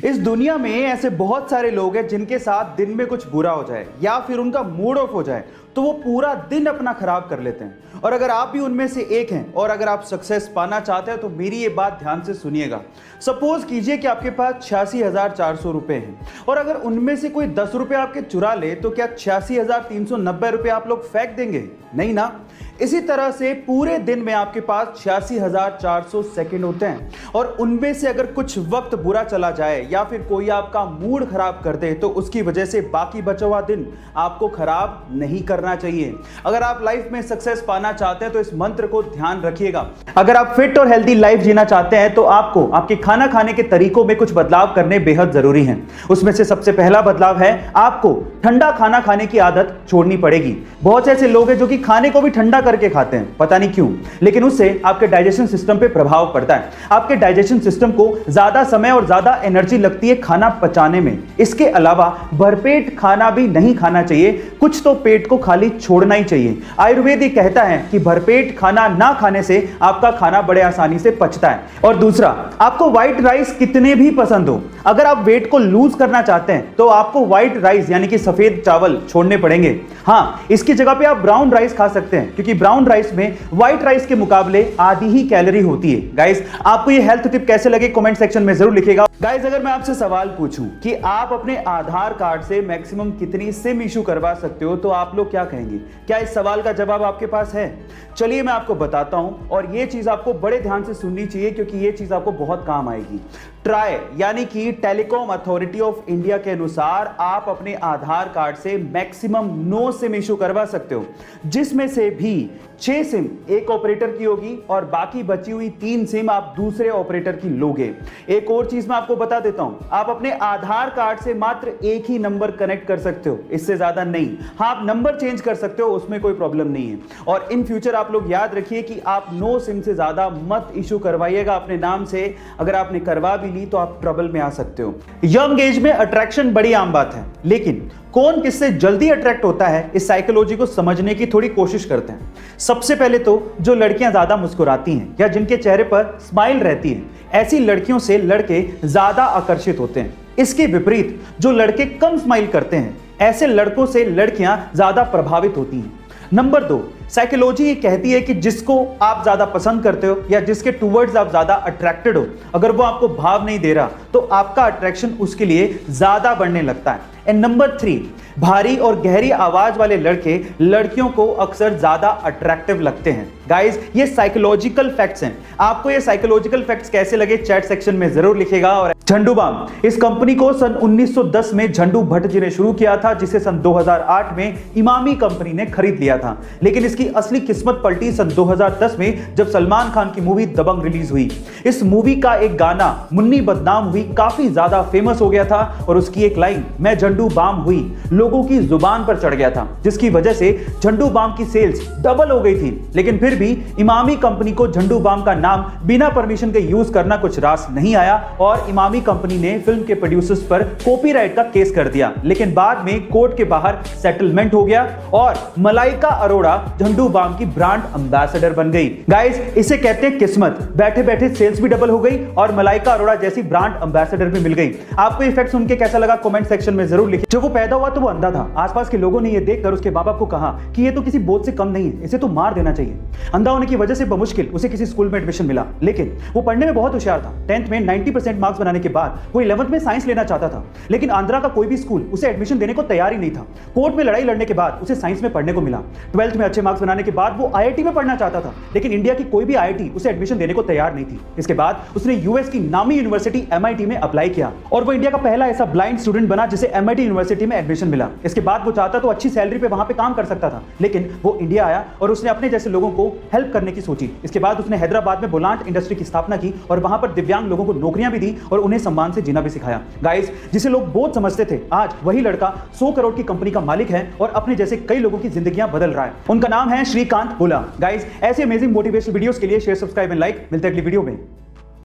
इस दुनिया में ऐसे बहुत सारे लोग हैं जिनके साथ दिन में कुछ बुरा हो जाए या फिर उनका मूड ऑफ हो जाए तो वो पूरा दिन अपना खराब कर लेते हैं। और अगर आप भी उनमें से एक हैं और अगर आप सक्सेस पाना चाहते हैं तो मेरी ये बात ध्यान से सुनिएगा। सपोज कीजिए कि आपके पास 86,400 रुपए हैं और अगर उनमें से कोई 10 रुपए आपके चुरा ले तो क्या 86,390 रुपए आप लोग फेंक देंगे? नहीं ना। इसी तरह से पूरे दिन में आपके पास 86,400 सेकंड होते हैं और उनमें से अगर कुछ वक्त बुरा चला जाए या फिर कोई आपका मूड खराब कर दे तो उसकी वजह से बाकी बचा हुआ दिन आपको खराब नहीं करना चाहिए। अगर आप लाइफ में सक्सेस पाना चाहते हैं तो इस मंत्र को ध्यान रखिएगा। अगर आप फिट और हेल्दी लाइफ जीना चाहते हैं तो आपको आपके खाना खाने के तरीकों में कुछ बदलाव करने बेहद जरूरी हैं। उसमें से सबसे पहला बदलाव है आपको ठंडा खाना खाने की आदत छोड़नी पड़ेगी। बहुत से ऐसे लोग हैं जो कि खाने को भी ठंडा करके खाते हैं, पता नहीं क्यों, लेकिन उससे आपके डाइजेशन सिस्टम पे प्रभाव पड़ता है। आपके डाइजेशन सिस्टम को ज्यादा समय और ज्यादा एनर्जी लगती है खाना पचाने में। इसके अलावा भरपेट खाना भी नहीं खाना चाहिए, कुछ तो पेट को खाली छोड़ना ही चाहिए। आयुर्वेद ये कहता है कि भरपेट खाना ना खाने से आपका खाना बड़े आसानी से पचता है। और दूसरा, आपको व्हाइट राइस कितने भी पसंद हो, अगर आप वेट को लूज करना चाहते हैं तो आपको व्हाइट राइस यानी कि सफेद चावल छोड़ने पड़ेंगे। हाँ, इसकी जगह पे आप ब्राउन राइस खा सकते हैं क्योंकि ब्राउन राइस में व्हाइट राइस के मुकाबले आधी ही कैलोरी होती है। गाइस, आपको ये हेल्थ टिप कैसे लगे कमेंट सेक्शन में जरूर लिखिएगा। गाइस, अगर मैं आपसे सवाल पूछूं कि आप अपने आधार कार्ड से मैक्सिमम कितनी सिम इशू करवा सकते हो तो आप लोग क्या कहेंगे? क्या इस सवाल का जवाब आपके पास है? चलिए मैं आपको बताता हूं और ये चीज आपको बड़े ध्यान से सुननी चाहिए क्योंकि ये चीज आपको बहुत काम आएगी। ट्राई यानी कि टेलीकॉम अथॉरिटी ऑफ इंडिया के अनुसार आप अपने आधार कार्ड से मैक्सिमम 9 सिम इशू करवा सकते हो, जिसमें से भी 6 सिम एक ऑपरेटर की होगी और बाकी बची हुई 3 सिम आप दूसरे ऑपरेटर की लोगे। एक और चीज मैं आपको बता देता हूं, आप अपने आधार कार्ड से मात्र एक ही नंबर कनेक्ट कर सकते हो, इससे ज्यादा नहीं। हाँ, आप नंबर चेंज कर सकते हो, उसमें कोई प्रॉब्लम नहीं है। और इन फ्यूचर आप लोग याद रखिए कि आप 9 सिम से ज्यादा मत इशू करवाइएगा अपने नाम से। अगर आपने करवा भी ली तो आप ट्रबल में आ सकते हो। यंग एज में अट्रैक्शन बड़ी आम बात है, लेकिन कौन किससे जल्दी अट्रैक्ट होता है इस साइकोलॉजी को समझने की थोड़ी कोशिश करते हैं। सबसे पहले तो जो लड़कियां ज्यादा मुस्कुराती हैं या जिनके चेहरे पर स्माइल रहती है, ऐसी लड़कियों से लड़के ज्यादा आकर्षित होते हैं। इसके विपरीत जो लड़के कम स्माइल करते हैं, ऐसे लड़कों से लड़कियां ज्यादा प्रभावित होती हैं। नंबर 2, साइकोलॉजी ये कहती है कि जिसको आप ज्यादा पसंद करते हो या जिसके टूवर्ड्स आप ज्यादा अट्रैक्टेड हो, अगर वो आपको भाव नहीं दे रहा तो आपका अट्रैक्शन उसके लिए ज्यादा बढ़ने लगता है। एंड नंबर 3, भारी और गहरी आवाज वाले लड़के लड़कियों को अक्सर ज्यादा अट्रैक्टिव लगते हैं। गाइस, ये साइकोलॉजिकल फैक्ट्स हैं। आपको ये साइकोलॉजिकल फैक्ट्स कैसे लगे चैट सेक्शन में जरूर लिखिएगा। और झंडू बाम, इस कंपनी को सन 1910 में झंडू भट्ट जी ने शुरू किया था, जिसे सन 2008 में इमामी कंपनी ने खरीद लिया था। लेकिन इसकी असली किस्मत पलटी सन 2010 में जब सलमान खान की मूवी दबंग रिलीज हुई। इस मूवी का एक गाना मुन्नी बदनाम हुई काफी ज्यादा फेमस हो गया था और उसकी एक लाइन मैं झंडू बाम हुई लोगों की जुबान पर चढ़ गया था, जिसकी वजह से झंडू बाम की सेल्स डबल हो गई थी। लेकिन फिर भी इमामी कंपनी को झंडू बाम का नाम बिना परमिशन के यूज करना कुछ रास नहीं आया और इमामी कंपनी ने फिल्म के प्रोड्यूसर्स पर कॉपीराइट का केस कर दिया। लेकिन बाद में कोर्ट के बाहर सेटलमेंट हो गया और मलाइका अरोड़ा झंडू बाम की ब्रांड एम्बेसडर बन गई। गाइस, इसे कहते हैं किस्मत। बैठे बैठे सेल्स भी डबल हो गई और मलाइका अरोड़ा जैसी ब्रांड एम्बेसडर भी मिल गई। आपको ये फैक्ट सुन के कैसा लगा कमेंट सेक्शन में जरूर लिखिए। जब वो पैदा हुआ तो वो अंधा था। आसपास के लोगों ने ये देखकर उसके बाप को कहा कि ये तो किसी बोझ से कम नहीं है, इसे तो मार देना चाहिए। अंधा होने की वजह से बमुश्किल उसे किसी स्कूल में एडमिशन मिला, लेकिन वो पढ़ने में बहुत होशियार था। 10th में 90% मार्क्स बनाने के बाद वो 11th में साइंस लेना चाहता था, लेकिन आंध्रा का कोई भी स्कूल उसे एडमिशन देने को तैयार ही नहीं था। कोर्ट में लड़ाई लड़ने के बाद उसे साइंस में पढ़ने को मिला। 12th में अच्छे मार्क्स बनाने के बाद वो IIT में पढ़ना चाहता था, लेकिन इंडिया की कोई भी IIT उसे एडमिशन देने को तैयार नहीं थी। इसके बाद उसने यूएस की नामी यूनिवर्सिटी MIT में अप्लाई किया और वो इंडिया का पहला ऐसा ब्लाइंड स्टूडेंट बना जिसे MIT यूनिवर्सिटी में एडमिशन मिला। इसके बाद वो चाहता तो अच्छी सैलरी पे वहां पे काम कर सकता था, लेकिन वो इंडिया आया और उसने अपने जैसे लोगों को हेल्प करने की सोची। इसके बाद उसने हैदराबाद में बोलांट इंडस्ट्री की स्थापना की और वहां पर दिव्यांग लोगों को नौकरियां भी दी और उन्हें सम्मान से जीना भी सिखाया। गाइस, जिसे लोग बोझ समझते थे, आज वही लड़का 100 करोड़ की कंपनी का मालिक है और अपने जैसे कई लोगों की जिंदगियां बदल रहा है। उनका नाम है श्रीकांत हुला। गाइस, ऐसे अमेजिंग मोटिवेशनल वीडियोस के लिए शेयर, सब्सक्राइब एंड लाइक। मिलते हैं अगली वीडियो में।